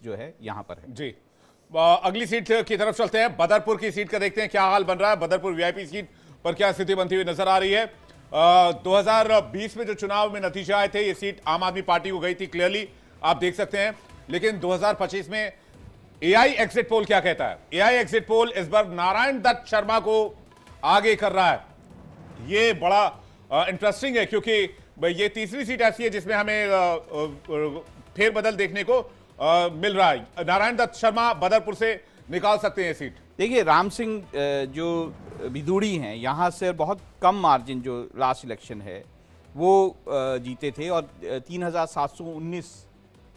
जो है यहाँ पर है। जी, अगली सीट की तरफ चलते हैं। बदरपुर की सीट का देखते हैं क्या हाल बन रहा है। बदरपुर वीआईपी सीट पर क्या स्थिति बनती हुई नजर आ रही है। 2020 में जो चुनाव में नतीजे आए थे, ये सीट आम आदमी पार्टी को गई थी, क्लियरली आप देख सकते हैं। लेकिन 2025 में एआई एग्जिट पोल क्या कहता है? एआई एग्जिट पोल इस बार नारायण दत्त शर्मा को आगे कर रहा है। ये बड़ा इंटरेस्टिंग है क्योंकि ये तीसरी सीट ऐसी है जिसमें हमें फेरबदल देखने को मिल रहा है। नारायण दत्त शर्मा बदरपुर से निकाल सकते हैं ये सीट। देखिए, राम सिंह जो भिदुड़ी हैं, यहाँ से बहुत कम मार्जिन जो लास्ट इलेक्शन है वो जीते थे और 3719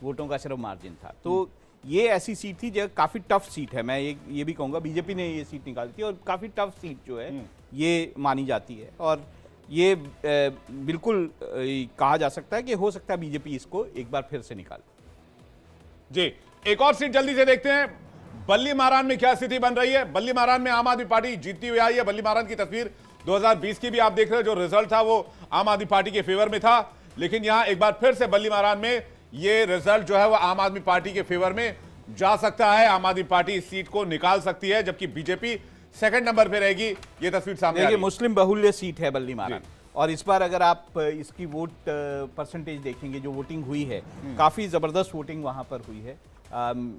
वोटों का सिर्फ मार्जिन था। तो ये ऐसी सीट थी जो काफ़ी टफ सीट है। मैं ये भी कहूँगा, बीजेपी ने ये सीट निकाली थी और काफ़ी टफ सीट जो है ये मानी जाती है और ये बिल्कुल कहा जा सकता है कि हो सकता है बीजेपी इसको एक बार फिर से निकाले। जी, एक और सीट जल्दी से देखते हैं। बल्ली मारान में क्या स्थिति बन रही है? बल्ली मारान में आम आदमी पार्टी जीतती हुई आई है। बल्ली मारान की तस्वीर 2020 की भी आप देख रहे हो, जो रिजल्ट था वो आम आदमी पार्टी के फेवर में था। लेकिन यहां एक बार फिर से बल्ली मारान में ये रिजल्ट जो है वो आम आदमी पार्टी के फेवर में जा सकता है। आम आदमी पार्टी इस सीट को निकाल सकती है, जबकि बीजेपी सेकंड नंबर पे रहेगी। ये तस्वीर सामने आ रही है। मुस्लिम बहुल्य सीट है बल्ली मारान और इस बार अगर आप इसकी वोट परसेंटेज देखेंगे, जो वोटिंग हुई है, काफ़ी ज़बरदस्त वोटिंग वहाँ पर हुई है।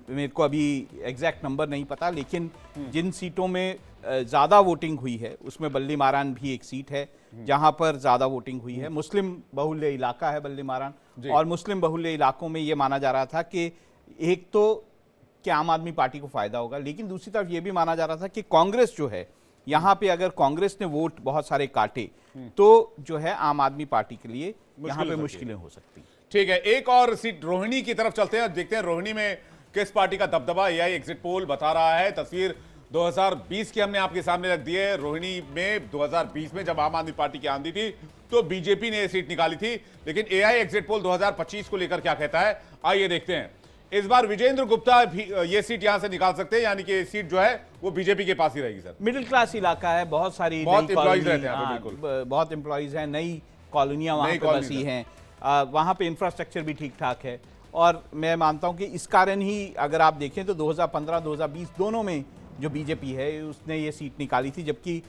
मेरे को अभी एग्जैक्ट नंबर नहीं पता, लेकिन जिन सीटों में ज़्यादा वोटिंग हुई है उसमें बल्ली मारान भी एक सीट है जहाँ पर ज़्यादा वोटिंग हुई है। मुस्लिम बहुल्य इलाका है बल्ली मारान और मुस्लिम बहुल्य इलाकों में ये माना जा रहा था कि एक तो कि आम आदमी पार्टी को फायदा होगा, लेकिन दूसरी तरफ ये भी माना जा रहा था कि कांग्रेस जो है यहाँ पे अगर कांग्रेस ने वोट बहुत सारे काटे तो जो है आम आदमी पार्टी के लिए यहाँ पे मुश्किलें हो सकती। ठीक है, एक और सीट रोहिणी की तरफ चलते हैं, देखते हैं रोहिणी में किस पार्टी का दबदबा। एआई एग्जिट पोल बता रहा है। तस्वीर 2020 की हमने आपके सामने रख दी है। रोहिणी में 2020 में जब आम आदमी पार्टी की आंधी थी तो बीजेपी ने यह सीट निकाली थी। लेकिन एआई एग्जिट पोल 2025 को लेकर क्या कहता है, आइए देखते हैं। इस बार विजेंद्र गुप्ता भी ये सीट यहां से निकाल सकते हैं, यानी कि सीट जो है वो बीजेपी के पास ही रहेगी। सर, मिडिल क्लास इलाका है, बहुत सारी एम्प्लॉइज रहते हैं, बिल्कुल बहुत एम्प्लॉइज हैं, नई कॉलोनियां वहां पे बसी हैं, वहां पे इंफ्रास्ट्रक्चर भी ठीक ठाक है। और मैं मानता हूं कि इस कारण ही अगर आप देखें तो 2015-2020 दोनों में जो बीजेपी है उसने ये सीट निकाली थी, जबकि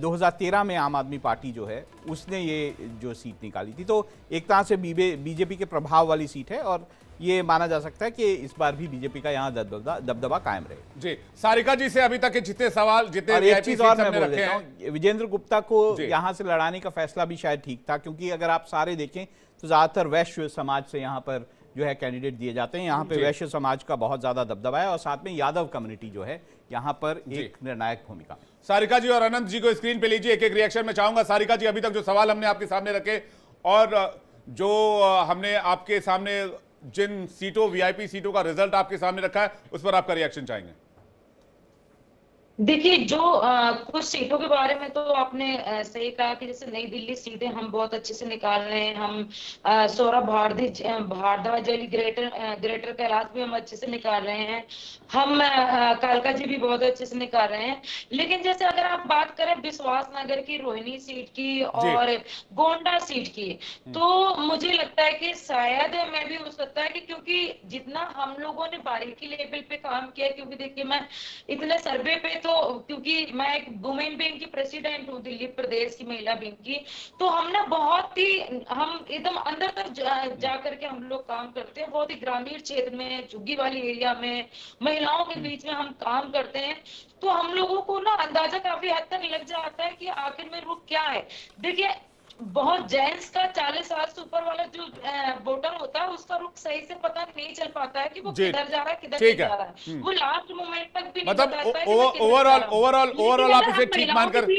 2013 में आम आदमी पार्टी जो है उसने ये जो सीट निकाली थी। तो एक तरह से बीजेपी के प्रभाव वाली सीट है और ये माना जा सकता है कि इस बार भी बीजेपी का यहाँ दबदबा कायम रहे। जी, सारिका जी से अभी तक के जितने सवाल जितने और एक चीज और मैं बोल देता हूँ, विजेंद्र गुप्ता को यहाँ से लड़ाने का फैसला भी शायद ठीक था, क्योंकि अगर आप सारे देखें तो ज्यादातर वैश्य समाज से यहाँ पर जो है कैंडिडेट दिए जाते हैं। यहाँ पे वैश्य समाज का बहुत ज्यादा दबदबा है और साथ में यादव कम्युनिटी जो है यहाँ पर एक निर्णायक भूमिका। सारिका जी और अनंत जी को स्क्रीन पे लीजिए, एक एक रिएक्शन में चाहूंगा। सारिका जी, अभी तक जो सवाल हमने आपके सामने रखे और जो हमने आपके सामने जिन सीटों वीआईपी सीटों का रिजल्ट आपके सामने रखा है उस पर आपका रिएक्शन चाहेंगे। देखिए, जो कुछ सीटों के बारे में तो आपने सही कहा कि जैसे नई दिल्ली सीटें हम बहुत अच्छे से निकाल रहे हैं। हम सौरभ भारद्वाज ग्रेटर कैलाश भी हम अच्छे से निकाल रहे हैं। हम कालका जी भी बहुत अच्छे से निकाल रहे हैं। लेकिन जैसे अगर आप बात करें विश्वास नगर की रोहिणी सीट की और गोंडा सीट की, तो मुझे लगता है कि शायद मैं भी हो सकता है कि क्योंकि जितना हम लोगों ने बारीकी लेवल पे काम किया, क्योंकि देखिए मैं इतने सर्वे पे, तो क्योंकि मैं एक वुमेन विंग की प्रेसिडेंट हूँ दिल्ली प्रदेश की महिला विंग की, तो हम ना बहुत ही हम एकदम अंदर तक जा करके हम लोग काम करते हैं। बहुत ही ग्रामीण क्षेत्र में, झुग्गी वाली एरिया में, महिलाओं के बीच में हम काम करते हैं। तो हम लोगों को ना अंदाजा काफी हद तक लग जाता है कि आखिर में रुख क्या है। देखिए, बहुत जेंट्स का 40 साल से ऊपर वाला जो वोटर होता है उसका रुख सही से पता नहीं चल पाता है कि वो किधर जा रहा है, किधर नहीं जा रहा है। वो लास्ट मोमेंट तक भी नहीं बताता है कि ओवरऑल आप इसे ठीक मानकर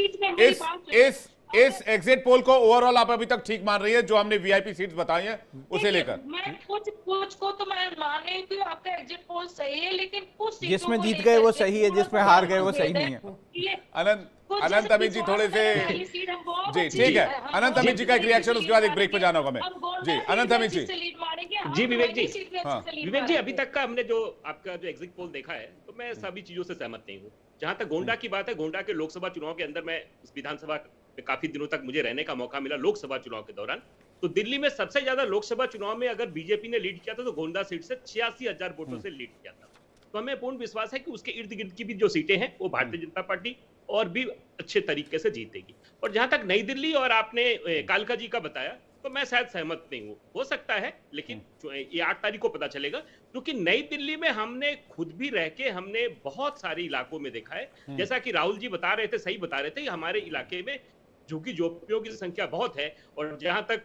इस एग्जिट पोल को ओवरऑल आप अभी तक ठीक मान रही है जो हमने वीआईपी सीट्स बताई हैं उसे लेकर? मैं कुछ को तो मैं मान रही हूँ कि आपका एग्जिट पोल सही है, लेकिन कुछ जिसमें जीत गए वो सही है, जिसमें हार गए वो सही नहीं है। अनंत अमित जी थोड़े से जी, ठीक है। अनंत अमित जी का एक रिएक्शन, उसके बाद एक ब्रेक पे जाना होगा मैं। जी, अनंत अमित जी। जी विवेक जी, विवेक जी, अभी तक का हमने जो आपका जो एग्जिट पोल देखा है तो मैं सभी चीजों से सहमत नहीं हूँ। जहां तक गोंडा की बात है, गोंडा के लोकसभा चुनाव के अंदर मैं इस विधानसभा में काफी दिनों तक मुझे रहने का मौका मिला लोकसभा चुनाव के दौरान, तो दिल्ली में सबसे ज्यादा लोकसभा चुनाव में अगर बीजेपी ने लीड किया था तो गोंडा सीट से 86,000 वोटों से लीड किया था। तो हमें पूर्ण विश्वास है कि उसके इर्द गिर्द की भी जो सीटें हैं वो भारतीय जनता पार्टी और भी अच्छे तरीके से जीतेगी। और जहां तक नई दिल्ली और आपने कालका जी का बताया, तो मैं शायद सहमत नहीं हूं, हो सकता है, लेकिन ये 8 तारीख को पता चलेगा, क्योंकि नई दिल्ली में हमने खुद भी रह के हमने बहुत सारे इलाकों में देखा है, जैसा कि राहुल जी बता रहे थे, सही बता रहे थे, हमारे इलाके में झुग्गी झोपड़ियों की संख्या बहुत है। और जहां तक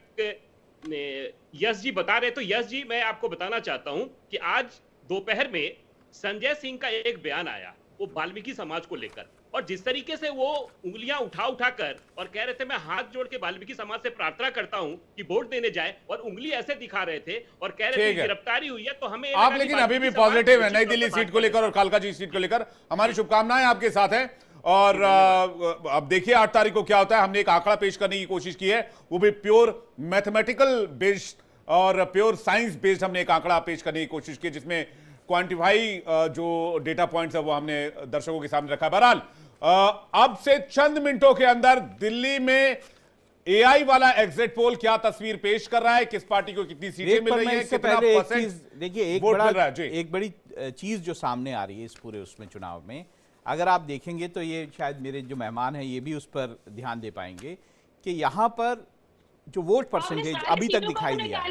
यश जी बता रहे, तो यश जी मैं आपको बताना चाहता हूं कि आज दोपहर में संजय सिंह का एक बयान आया, वो वाल्मीकि समाज को लेकर, और जिस तरीके से वो उंगलियां उठा कर और कह रहे थे मैं हाथ जोड़ के वाल्मीकि समाज से प्रार्थना करता हूं कि वोट देने जाए, और उंगली ऐसे दिखा रहे थे और कह रहे थे गिरफ्तारी हुई है, तो हमें आप लेकिन अभी भी पॉजिटिव है नई दिल्ली सीट को लेकर और कालका जी सीट को लेकर। हमारी शुभकामनाएं आपके साथ हैं। और अब देखिए 8 तारीख को क्या होता है। हमने एक आंकड़ा पेश करने की कोशिश की है, वो भी प्योर मैथमेटिकल बेस्ड और प्योर साइंस बेस्ड हमने एक आंकड़ा पेश करने की कोशिश की, जिसमें क्वांटिफाई जो डेटा पॉइंट्स है वो हमने दर्शकों के सामने रखा है। बहरहाल अब से चंद मिनटों के अंदर दिल्ली में एआई वाला एग्जिट पोल क्या तस्वीर पेश कर रहा है, किस पार्टी को कितनी सीटें मिल रही है, कितना परसेंट देखिए एक बड़ी चीज जो सामने आ रही है इस पूरे उसमें चुनाव में, अगर आप देखेंगे तो ये शायद मेरे जो मेहमान हैं ये भी उस पर ध्यान दे पाएंगे कि यहाँ पर जो वोट परसेंटेज अभी तक दिखाई दिया है,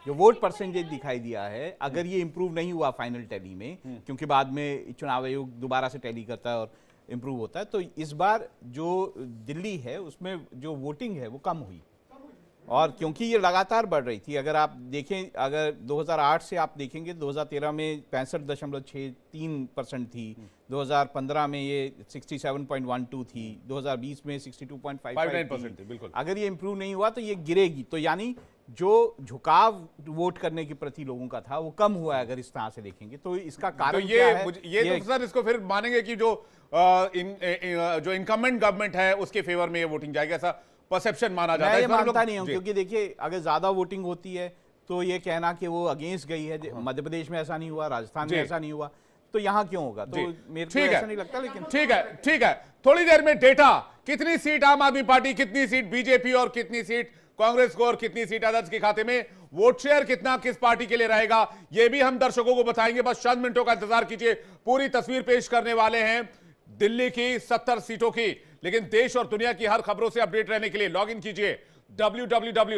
जो वोट परसेंटेज दिखाई दिया है, अगर ये इंप्रूव नहीं हुआ फाइनल टैली में, क्योंकि बाद में चुनाव आयोग दोबारा से टैली करता है और इंप्रूव होता है, तो इस बार जो दिल्ली है उसमें जो वोटिंग है वो कम हुई, और क्योंकि ये लगातार बढ़ रही थी। अगर आप देखें, अगर 2008 से आप देखेंगे 2013 में 65.63% थी, 2015 में ये 67.12 थी, 2020 में 62.55% थी। बिल्कुल, अगर ये इंप्रूव नहीं हुआ तो ये गिरेगी। तो यानी जो झुकाव वोट करने के प्रति लोगों का था वो कम हुआ है, अगर इस तरह से देखेंगे तो इसका कारण तो क्या है? ये तो सर इसको फिर मानेंगे कि जो जो इनकमेंट गवर्नमेंट है उसके फेवर में ये वोटिंग जाएगी, ऐसा परसेप्शन माना जाता है। मैं मानता नहीं हूं, क्योंकि देखिए अगर ज्यादा वोटिंग होती है तो ये कहना कि वो अगेंस्ट गई है, मध्य प्रदेश में ऐसा नहीं हुआ, राजस्थान में ऐसा नहीं हुआ, तो यहाँ क्यों होगा? तो मेरे को ऐसा नहीं लगता। लेकिन ठीक है, थोड़ी देर में डेटा, कितनी सीट आम आदमी पार्टी, कितनी सीट बीजेपी और कितनी सीट कांग्रेस को और कितनी सीट अदर्स के खाते में, वोट शेयर कितना किस पार्टी के लिए रहेगा, ये भी हम दर्शकों को बताएंगे। बस चंद मिनटों का इंतजार कीजिए, पूरी तस्वीर पेश करने वाले हैं दिल्ली की 70 सीटों की। लेकिन देश और दुनिया की हर खबरों से अपडेट रहने के लिए लॉग इन कीजिए www